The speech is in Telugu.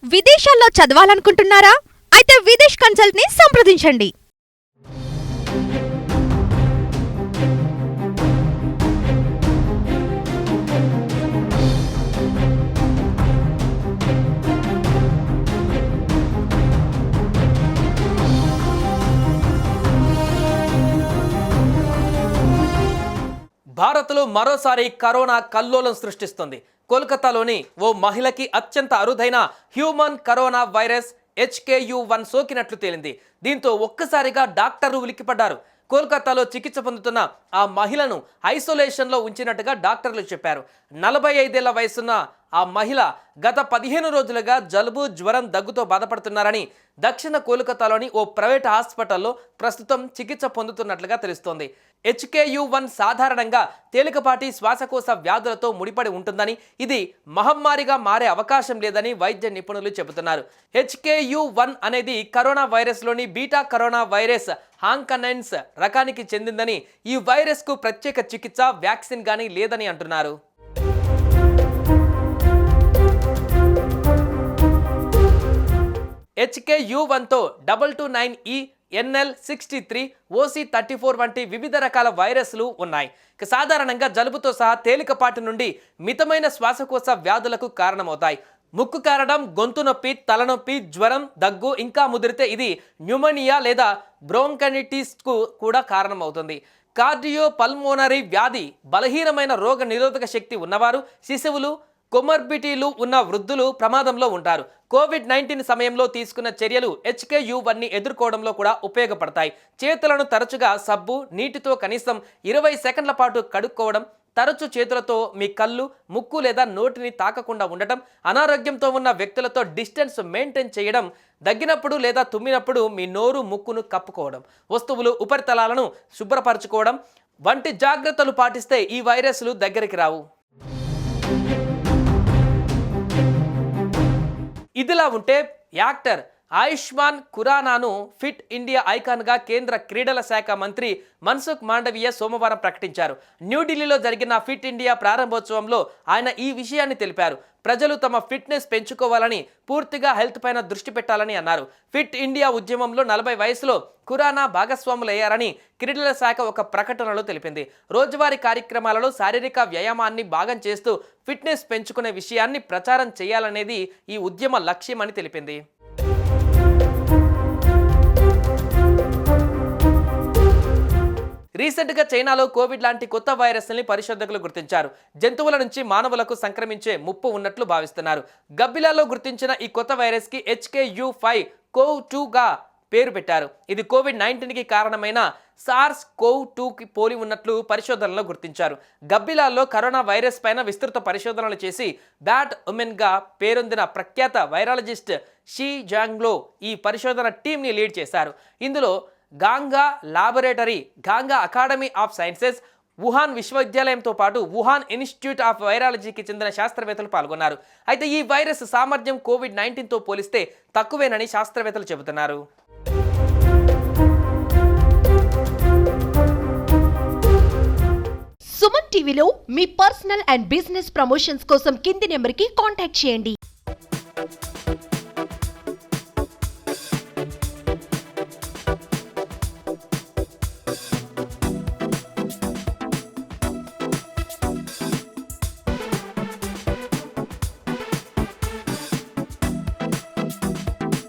విదేశాల్లో చదవాలనుకుంటున్నారా? అయితే విదేశ్ కన్సల్ట్ ని సంప్రదించండి. భారత్లో మరోసారి కరోనా కల్లోలం సృష్టిస్తుంది. కోల్కతాలోని ఓ మహిళకి అత్యంత అరుదైన హ్యూమన్ కరోనా వైరస్ HKU1 సోకినట్లు తేలింది. దీంతో ఒక్కసారిగా డాక్టర్లు ఉలిక్కిపడ్డారు. కోల్కతాలో చికిత్స పొందుతున్న ఆ మహిళను ఐసోలేషన్లో ఉంచినట్టుగా డాక్టర్లు చెప్పారు. 45 ఏళ్ల వయసున్న ఆ మహిళ గత 15 రోజులుగా జలుబు, జ్వరం, దగ్గుతో బాధపడుతున్నారని దక్షిణ కోల్కతాలోని ఓ ప్రైవేట్ హాస్పిటల్లో ప్రస్తుతం చికిత్స పొందుతున్నట్లుగా తెలుస్తోంది. HKU1 సాధారణంగా తేలికపాటి శ్వాసకోశ వ్యాధులతో ముడిపడి ఉంటుందని, ఇది మహమ్మారిగా మారే అవకాశం లేదని వైద్య నిపుణులు చెబుతున్నారు. HKU1 అనేది కరోనా వైరస్లోని బీటా కరోనా వైరస్ హాంకనెన్స్ రకానికి చెందిందని, ఈ వైరస్కు ప్రత్యేక చికిత్స, వ్యాక్సిన్ గానీ లేదని అంటున్నారు. HKU1తో 229E, NL63, OC34 వంటి వివిధ రకాల వైరస్లు ఉన్నాయి. సాధారణంగా జలుబుతో సహా తేలికపాటి నుండి మితమైన శ్వాసకోశ వ్యాధులకు కారణమవుతాయి. ముక్కు కారడం, గొంతు నొప్పి, తలనొప్పి, జ్వరం, దగ్గు, ఇంకా ముదిరితే ఇది న్యూమోనియా లేదా బ్రోంకైటిస్కు కూడా కారణమవుతుంది. కార్డియో పల్మోనరీ వ్యాధి, బలహీనమైన రోగ నిరోధక శక్తి ఉన్నవారు, శిశువులు, కొమర్బిటీలు ఉన్న వృద్ధులు ప్రమాదంలో ఉంటారు. కోవిడ్-19 సమయంలో తీసుకున్న చర్యలు HKU1ని ఎదుర్కోవడంలో కూడా ఉపయోగపడతాయి. చేతులను తరచుగా సబ్బు, నీటితో కనీసం 20 సెకండ్ల పాటు కడుక్కోవడం, తరచు చేతులతో మీ కళ్ళు, ముక్కు లేదా నోటిని తాకకుండా ఉండటం, అనారోగ్యంతో ఉన్న వ్యక్తులతో డిస్టెన్స్ మెయింటైన్ చేయడం, దగ్గినప్పుడు లేదా తుమ్మినప్పుడు మీ నోరు, ముక్కును కప్పుకోవడం, వస్తువులు, ఉపరితలాలను శుభ్రపరచుకోవడం వంటి జాగ్రత్తలు పాటిస్తే ఈ వైరస్లు దగ్గరికి రావు. ఇదిలా ఉంటే యాక్టర్ ఆయుష్మాన్ ఖురానాను ఫిట్ ఇండియా ఐకాన్గా కేంద్ర క్రీడల శాఖ మంత్రి మన్సుఖ్ మాండవీయ సోమవారం ప్రకటించారు. న్యూఢిల్లీలో జరిగిన ఫిట్ ఇండియా ప్రారంభోత్సవంలో ఆయన ఈ విషయాన్ని తెలిపారు. ప్రజలు తమ ఫిట్నెస్ పెంచుకోవాలని, పూర్తిగా హెల్త్ పైన దృష్టి పెట్టాలని అన్నారు. ఫిట్ ఇండియా ఉద్యమంలో 40 వయసులో ఖురానా భాగస్వాములయ్యారని క్రీడల శాఖ ఒక ప్రకటనలో తెలిపింది. రోజువారీ కార్యక్రమాలలో శారీరక వ్యాయామాన్ని భాగం చేస్తూ ఫిట్నెస్ పెంచుకునే విషయాన్ని ప్రచారం చేయాలనేది ఈ ఉద్యమ లక్ష్యమని తెలిపింది. రీసెంట్గా చైనాలో కోవిడ్ లాంటి కొత్త వైరస్ని పరిశోధకులు గుర్తించారు. జంతువుల నుంచి మానవులకు సంక్రమించే ముప్పు ఉన్నట్లు భావిస్తున్నారు. గబ్బిలాలో గుర్తించిన ఈ కొత్త వైరస్కి HKU5CoV2గా పేరు పెట్టారు. ఇది కోవిడ్-19కి కారణమైన SARS-CoV-2కి పోలి ఉన్నట్లు పరిశోధనలో గుర్తించారు. గబ్బిలాల్లో కరోనా వైరస్ పైన విస్తృత పరిశోధనలు చేసి బ్యాట్ ఉమెన్గా పేరొందిన ప్రఖ్యాత వైరాలజిస్ట్ షీ జాంగ్లో ఈ పరిశోధన టీంని లీడ్ చేశారు. ఇందులో గాంగా లాబొరేటరీ, గాంగా అకాడమీ ఆఫ్ సైన్సెస్, వుహాన్ విశ్వవిద్యాలయంతో పాటు వుహాన్ ఇన్స్టిట్యూట్ ఆఫ్ వైరాలజీకి చెందిన శాస్త్రవేత్తలు పాల్గొన్నారు. అయితే ఈ వైరస్ సామర్థ్యం కోవిడ్-19తో పోలిస్తే తక్కువేనని శాస్త్రవేత్తలు చెబుతున్నారు. సుమన్ టీవీలో మీ పర్సనల్ అండ్ బిజినెస్ ప్రమోషన్స్ కోసం కింది నెంబర్కి కాంటాక్ట్ చేయండి.